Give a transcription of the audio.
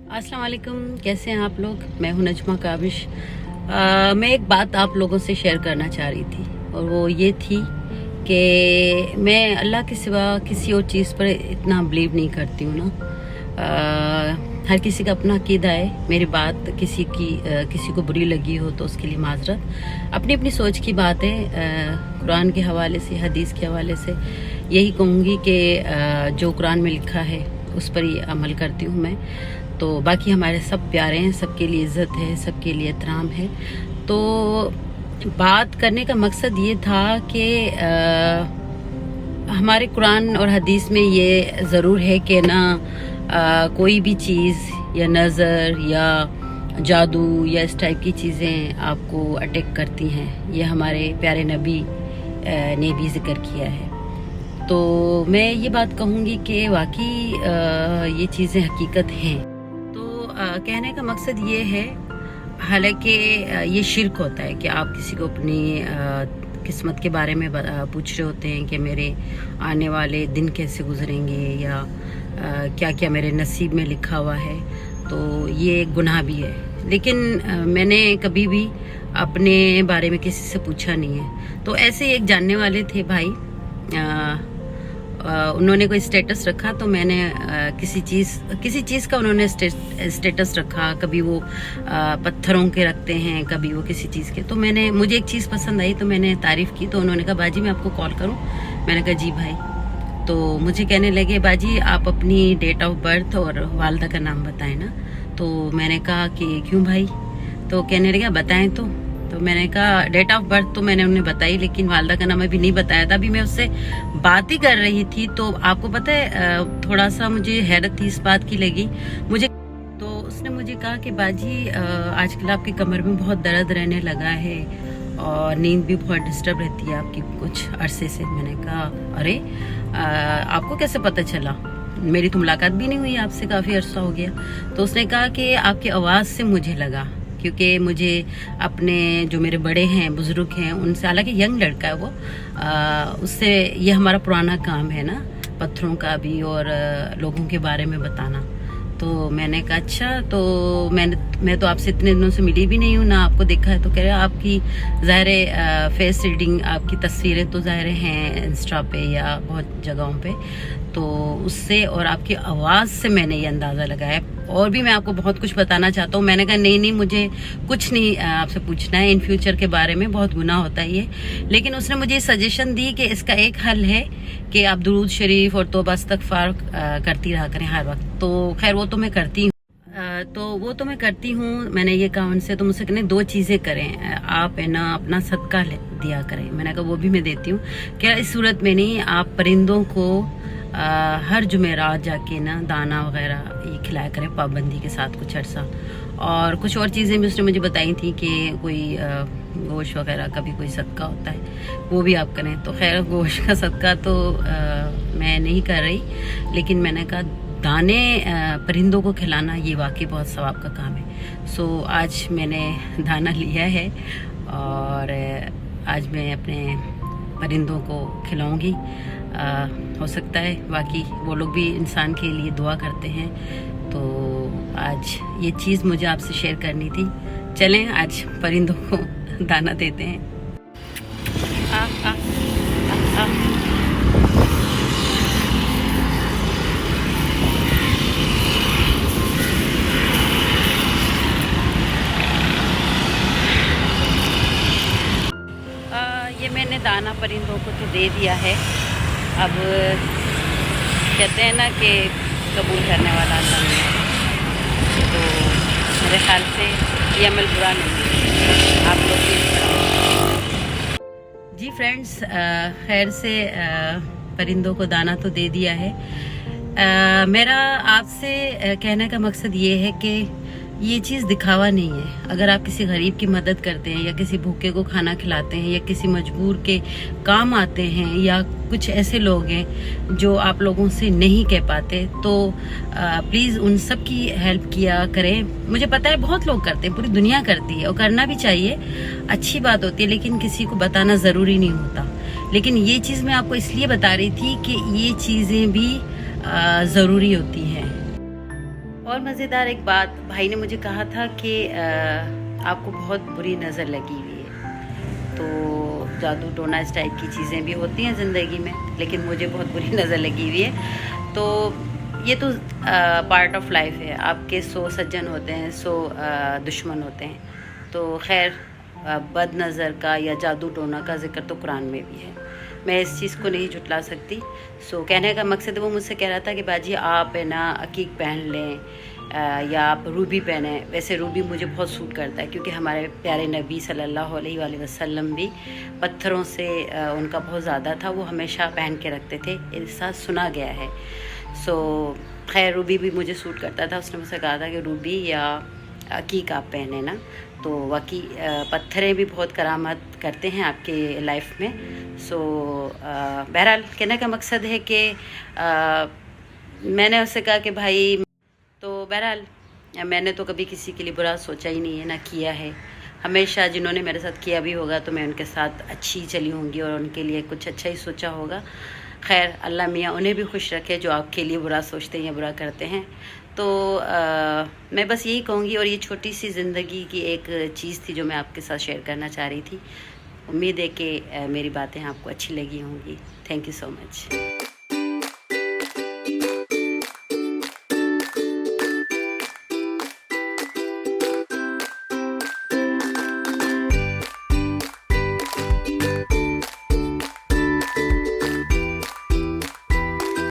अस्सलाम वालेकुम, कैसे हैं आप लोग। मैं हूं नजमा काबिश। मैं एक बात आप लोगों से शेयर करना चाह रही थी और वो ये थी कि मैं अल्लाह के सिवा किसी और चीज़ पर इतना बिलीव नहीं करती हूँ ना। हर किसी का अपना अकीदा है। मेरी बात किसी को बुरी लगी हो तो उसके लिए माजरत। अपनी अपनी सोच की बात है। कुरान के हवाले से, हदीस के हवाले से यही कहूँगी कि जो कुरान में लिखा है उस पर ही अमल करती हूँ मैं। तो बाकी हमारे सब प्यारे हैं, सबके लिए इज्जत है, सबके लिए एहतराम है। तो बात करने का मकसद ये था कि हमारे कुरान और हदीस में ये ज़रूर है कि ना कोई भी चीज़ या नज़र या जादू या इस टाइप की चीज़ें आपको अटैक करती हैं। ये हमारे प्यारे नबी ने भी जिक्र किया है। तो मैं ये बात कहूँगी कि वाकई ये चीज़ें हकीकत हैं। कहने का मकसद ये है, हालांकि ये शिर्क होता है कि आप किसी को अपनी किस्मत के बारे में पूछ रहे होते हैं कि मेरे आने वाले दिन कैसे गुजरेंगे या क्या क्या मेरे नसीब में लिखा हुआ है। तो ये गुनाह भी है। लेकिन मैंने कभी भी अपने बारे में किसी से पूछा नहीं है। तो ऐसे एक जानने वाले थे भाई, उन्होंने कोई स्टेटस रखा तो मैंने किसी चीज़ का उन्होंने स्टेटस रखा। कभी वो पत्थरों के रखते हैं, कभी वो किसी चीज़ के। तो मुझे एक चीज़ पसंद आई तो मैंने तारीफ़ की। तो उन्होंने कहा बाजी मैं आपको कॉल करूं। मैंने कहा जी भाई। तो मुझे कहने लगे बाजी आप अपनी डेट ऑफ बर्थ और वालदा का नाम बताएं ना। तो मैंने कहा कि क्यों भाई। तो कहने लगे बताएं। तो मैंने कहा डेट ऑफ बर्थ तो मैंने उन्हें बताई, लेकिन वालदा का नाम अभी नहीं बताया था। अभी मैं उससे बात ही कर रही थी। तो आपको पता है थोड़ा सा मुझे हैरत इस बात की लगी मुझे। तो उसने मुझे कहा कि बाजी आजकल आपकी कमर में बहुत दर्द रहने लगा है और नींद भी बहुत डिस्टर्ब रहती है आपकी कुछ अरसे से। मैंने कहा अरे आपको कैसे पता चला, मेरी तो मुलाकात भी नहीं हुई आपसे, काफ़ी अरसा हो गया। तो उसने कहा कि आपकी आवाज़ से मुझे लगा, क्योंकि मुझे अपने जो मेरे बड़े हैं, बुजुर्ग हैं, उनसे, हालांकि यंग लड़का है वो, उससे ये हमारा पुराना काम है ना, पत्थरों का भी और लोगों के बारे में बताना। तो मैंने कहा अच्छा। तो मैं तो आपसे इतने दिनों से मिली भी नहीं हूँ, ना आपको देखा है। तो कह रहे आपकी ज़ाहिर फेस रीडिंग, आपकी तस्वीरें तो ज़ाहिर हैं इंस्टा पे या बहुत जगहों पे, तो उससे और आपकी आवाज़ से मैंने ये अंदाज़ा लगाया। और भी मैं आपको बहुत कुछ बताना चाहता हूँ। मैंने कहा नहीं मुझे कुछ नहीं आपसे पूछना है इन फ्यूचर के बारे में, बहुत गुनाह होता है ये। लेकिन उसने मुझे सजेशन दी कि इसका एक हल है कि आप दुरूद शरीफ और तौबा इस्तग़फ़ार करती रहा करें हर वक्त। तो खैर वो तो मैं करती हूँ। मैंने ये कहा उनसे, तो मुझसे कहने दो चीज़ें करें आप, है ना, अपना सदका दिया करें। मैंने कहा वो भी मैं देती हूँ। क्या इस सूरत में नहीं, आप परिंदों को हर जुमेरात जाके ना दाना वगैरह ये खिलाया करें पाबंदी के साथ कुछ अर्सा। और कुछ और चीज़ें भी उसने मुझे बताई थी कि कोई गोश्त वगैरह का भी कोई सदका होता है, वो भी आप करें। तो खैर गोश्त का सदका तो मैं नहीं कर रही, लेकिन मैंने कहा दाने परिंदों को खिलाना ये वाकई बहुत सवाब का काम है। सो आज मैंने दाना लिया है और आज मैं अपने परिंदों को खिलाऊंगी। हो सकता है बाकी वो लोग भी इंसान के लिए दुआ करते हैं। तो आज ये चीज़ मुझे आपसे शेयर करनी थी। चलें आज परिंदों को दाना देते हैं। ये मैंने दाना परिंदों को तो दे दिया है। अब कहते हैं ना कि कबूल करने वाला अल्लाह नहीं है। तो मेरे ख्याल से ये अमल बुरा नहीं है, आप लोग भी। जी फ्रेंड्स, खैर से परिंदों को दाना तो दे दिया है। मेरा आपसे कहने का मकसद ये है कि ये चीज़ दिखावा नहीं है। अगर आप किसी गरीब की मदद करते हैं या किसी भूखे को खाना खिलाते हैं या किसी मजबूर के काम आते हैं या कुछ ऐसे लोग हैं जो आप लोगों से नहीं कह पाते, तो प्लीज़ उन सब की हेल्प किया करें। मुझे पता है बहुत लोग करते हैं, पूरी दुनिया करती है और करना भी चाहिए, अच्छी बात होती है, लेकिन किसी को बताना ज़रूरी नहीं होता। लेकिन ये चीज़ मैं आपको इसलिए बता रही थी कि ये चीज़ें भी ज़रूरी होती हैं। और मज़ेदार एक बात, भाई ने मुझे कहा था कि आपको बहुत बुरी नज़र लगी हुई है। तो जादू टोना इस टाइप की चीज़ें भी होती हैं ज़िंदगी में, लेकिन मुझे बहुत बुरी नज़र लगी हुई है। तो ये तो पार्ट ऑफ लाइफ है। आपके 100 सज्जन होते हैं, 100 दुश्मन होते हैं। तो खैर बद नज़र का या जादू टोना का जिक्र तो कुरान में भी है, मैं इस चीज़ को नहीं जुटला सकती। सो कहने का मकसद वो मुझसे कह रहा था कि बाजी आप है ना अकीक पहन लें या आप रूबी पहने। वैसे रूबी मुझे बहुत सूट करता है, क्योंकि हमारे प्यारे नबी सल्लल्लाहु अलैहि वसल्लम भी पत्थरों से उनका बहुत ज़्यादा था, वो हमेशा पहन के रखते थे, ऐसा सुना गया है। सो खैर रूबी भी मुझे सूट करता था। उसने मुझसे कहा था कि रूबी या अकीक आप पहने ना, तो वाकई पत्थरें भी बहुत करामत करते हैं आपके लाइफ में। सो बहरहाल कहने का मकसद है कि मैंने उससे कहा कि भाई, तो बहरहाल मैंने तो कभी किसी के लिए बुरा सोचा ही नहीं है, ना किया है। हमेशा जिन्होंने मेरे साथ किया भी होगा तो मैं उनके साथ अच्छी चली होंगी और उनके लिए कुछ अच्छा ही सोचा होगा। खैर अल्लाह मियाँ उन्हें भी खुश रखे जो आपके लिए बुरा सोचते हैं या बुरा करते हैं। तो मैं बस यही कहूँगी, और ये छोटी सी ज़िंदगी की एक चीज़ थी जो मैं आपके साथ शेयर करना चाह रही थी। उम्मीद है कि मेरी बातें आपको अच्छी लगी होंगी। Thank you so much.